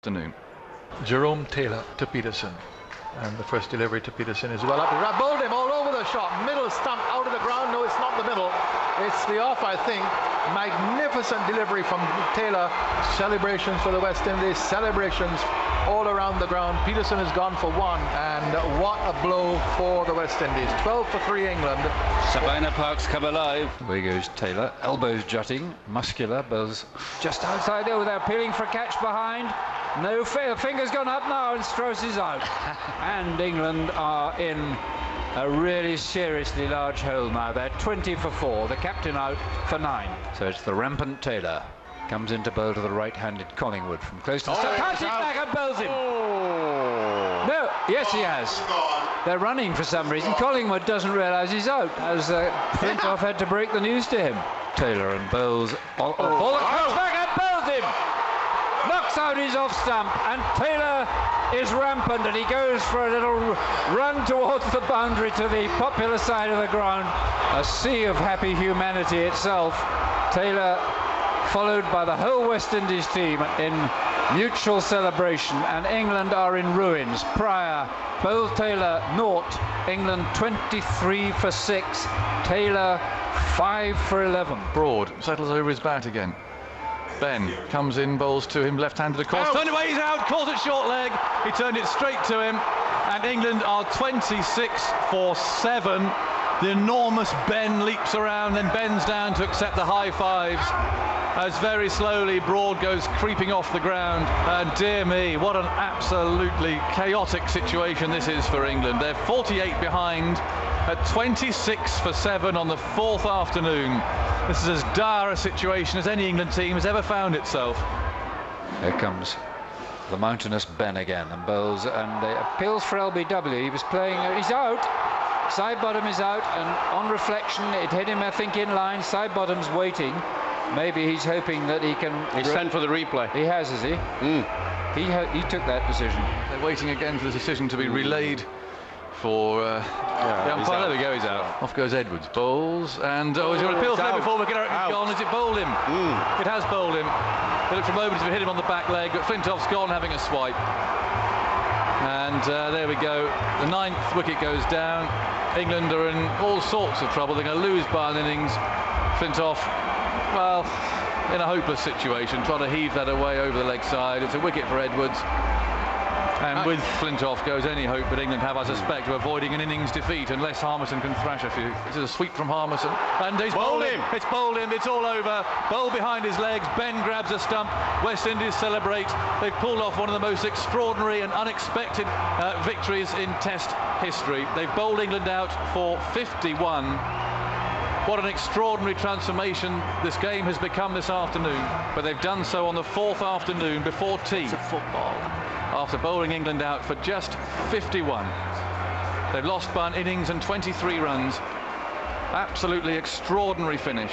Afternoon. Jerome Taylor to Peterson, and the first delivery to Peterson is well up. He bowled him all over the shot, middle stump out of the ground. No, it's not the middle, it's the off, I think. Magnificent delivery from Taylor. Celebrations for the West Indies, celebrations all around the ground. Peterson has gone for one, and what a blow for the West Indies. 12 for 3 England. Sabina Park's come alive. Away goes Taylor, elbows jutting, muscular, bowls just outside there without appealing for a catch behind. No finger's gone up now, and Strauss is out. And England are in a really seriously large hole now. They're 20 for 4, the captain out for 9. So it's the rampant Taylor. Comes into bowl to the right-handed Collingwood from close to the stump. Cuts it back and bowls him. Oh. No, yes he has. They're running for some reason. Collingwood doesn't realise he's out, as Flintoff had to break the news to him. Taylor and bowls. Ball comes back and bowls him. Knocks out his off stump, and Taylor is rampant, and he goes for a little run towards the boundary to the popular side of the ground. A sea of happy humanity itself. Taylor followed by the whole West Indies team in mutual celebration, and England are in ruins. Pryor, bowled Taylor, 0. England 23 for 6. Taylor 5 for 11. Broad settles over his bat again. Ben comes in, bowls to him, left-handed across. Turned away, he's out, caught it short leg. He turned it straight to him, and England are 26 for 7. The enormous Ben leaps around, then bends down to accept the high fives, as very slowly Broad goes creeping off the ground. And dear me, what an absolutely chaotic situation this is for England. They're 48 behind at 26 for 7 on the 4th afternoon. This is as dire a situation as any England team has ever found itself. Here comes the mountainous Ben again, and bowls, and appeals for LBW. He was playing, he's out. Side bottom is out, and on reflection it hit him, I think, in line. Side bottom's waiting. Maybe he's hoping that he can... He's sent for the replay. He has he? He took that decision. They're waiting again for the decision to be relayed for the umpire. There we go, he's out. Off goes Edwards. Bowls, and he's got a appeal there before McGarrett's gone. Has it bowled him? It has bowled him. It looked for a moment as if it hit him on the back leg, but Flintoff's gone having a swipe. And there we go. The 9th wicket goes down. England are in all sorts of trouble. They're going to lose by an innings. Flintoff, well, in a hopeless situation, trying to heave that away over the leg side. It's a wicket for Edwards. And with Flintoff goes any hope that England have, I suspect, of avoiding an innings defeat unless Harmison can thrash a few. This is a sweep from Harmison, and he's bowled him. It's bowled him. It's all over. Bowl behind his legs. Ben grabs a stump. West Indies celebrate. They've pulled off one of the most extraordinary and unexpected victories in Test history. They've bowled England out for 51. What an extraordinary transformation this game has become this afternoon, but they've done so on the 4th afternoon before tea. It's a football. After bowling England out for just 51. They've lost by an innings and 23 runs. Absolutely extraordinary finish.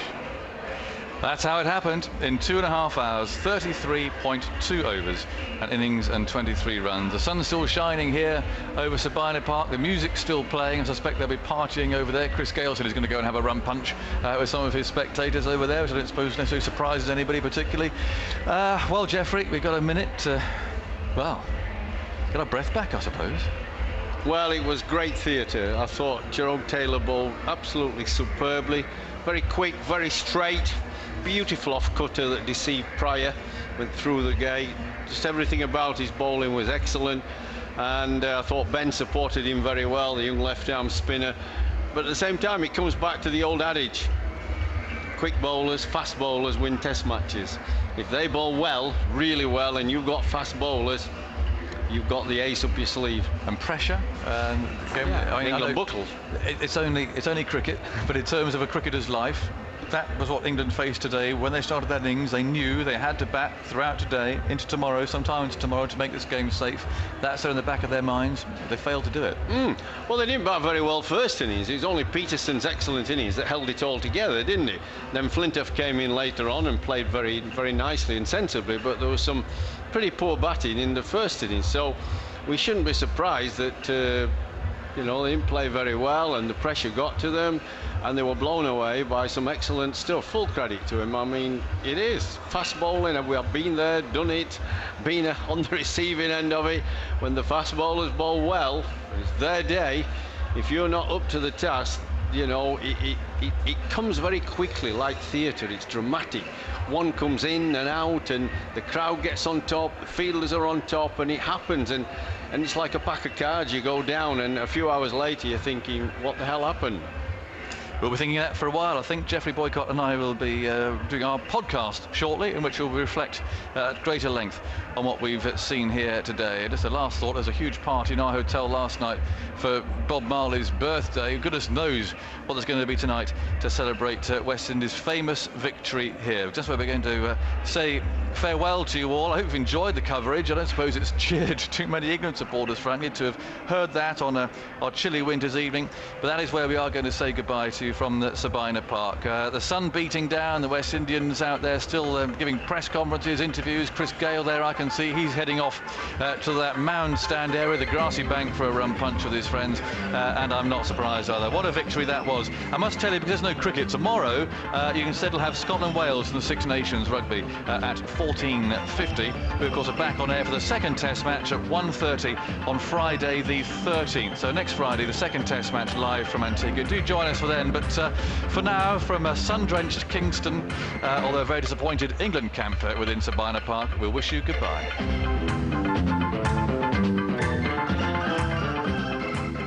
That's how it happened in 2.5 hours, 33.2 overs, an innings and 23 runs. The sun's still shining here over Sabina Park. The music's still playing. I suspect they'll be partying over there. Chris Gale said he's going to go and have a rum punch with some of his spectators over there, which I don't suppose necessarily surprises anybody particularly. Well, Jeffrey, we've got a minute. Well, get our breath back, I suppose. Well, it was great theatre. I thought Jerome Taylor bowled absolutely superbly. Very quick, very straight. Beautiful off-cutter that deceived Pryor, went through the gate. Just everything about his bowling was excellent. And I thought Ben supported him very well, the young left-arm spinner. But at the same time, it comes back to the old adage. Quick bowlers, fast bowlers win Test matches. If they bowl well, really well, and you've got fast bowlers, you've got the ace up your sleeve. And pressure. England buckles. It's only cricket, but in terms of a cricketer's life, that was what England faced today. When they started that innings, they knew they had to bat throughout today, into tomorrow, sometime into tomorrow, to make this game safe. That's in the back of their minds. They failed to do it. Well, they didn't bat very well first innings. It was only Peterson's excellent innings that held it all together, didn't it? Then Flintoff came in later on and played very, very nicely and sensibly, but there was some pretty poor batting in the first innings. So we shouldn't be surprised that You know, they didn't play very well, and the pressure got to them, and they were blown away by some excellent stuff. Full credit to him. I mean, it is fast bowling, and we have been there, done it, been on the receiving end of it. When the fast bowlers bowl well, it's their day. If you're not up to the task, you know, it comes very quickly, like theatre. It's dramatic. One comes in and out, and the crowd gets on top, the fielders are on top, and it happens. And it's like a pack of cards. You go down, and a few hours later you're thinking, what the hell happened? We'll be thinking that for a while. I think Geoffrey Boycott and I will be doing our podcast shortly, in which we'll reflect at greater length on what we've seen here today. Just a last thought, there's a huge party in our hotel last night for Bob Marley's birthday. Goodness knows what there's going to be tonight to celebrate West Indies' famous victory here. Just where we're going to say farewell to you all. I hope you've enjoyed the coverage. I don't suppose it's cheered too many ignorant supporters, frankly, to have heard that on our chilly winter's evening. But that is where we are going to say goodbye to you from the Sabina Park. The sun beating down, the West Indians out there still giving press conferences, interviews. Chris Gale there, I can see he's heading off to that mound stand area, the grassy bank, for a rum punch with his friends, and I'm not surprised either. What a victory that was. I must tell you, because there's no cricket tomorrow, you can still have Scotland-Wales in the Six Nations rugby at 14:50. We of course are back on air for the second test match at 1:30 on Friday the 13th. So next Friday, the second test match live from Antigua. Do join us for then. But for now, from a sun-drenched Kingston, although a very disappointed England camp within Sabina Park, we'll wish you goodbye.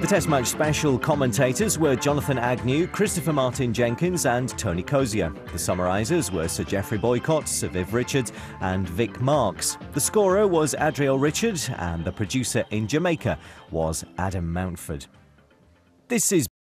The Test Match special commentators were Jonathan Agnew, Christopher Martin-Jenkins and Tony Cozier. The summarisers were Sir Geoffrey Boycott, Sir Viv Richards and Vic Marks. The scorer was Adriel Richard, and the producer in Jamaica was Adam Mountford. This is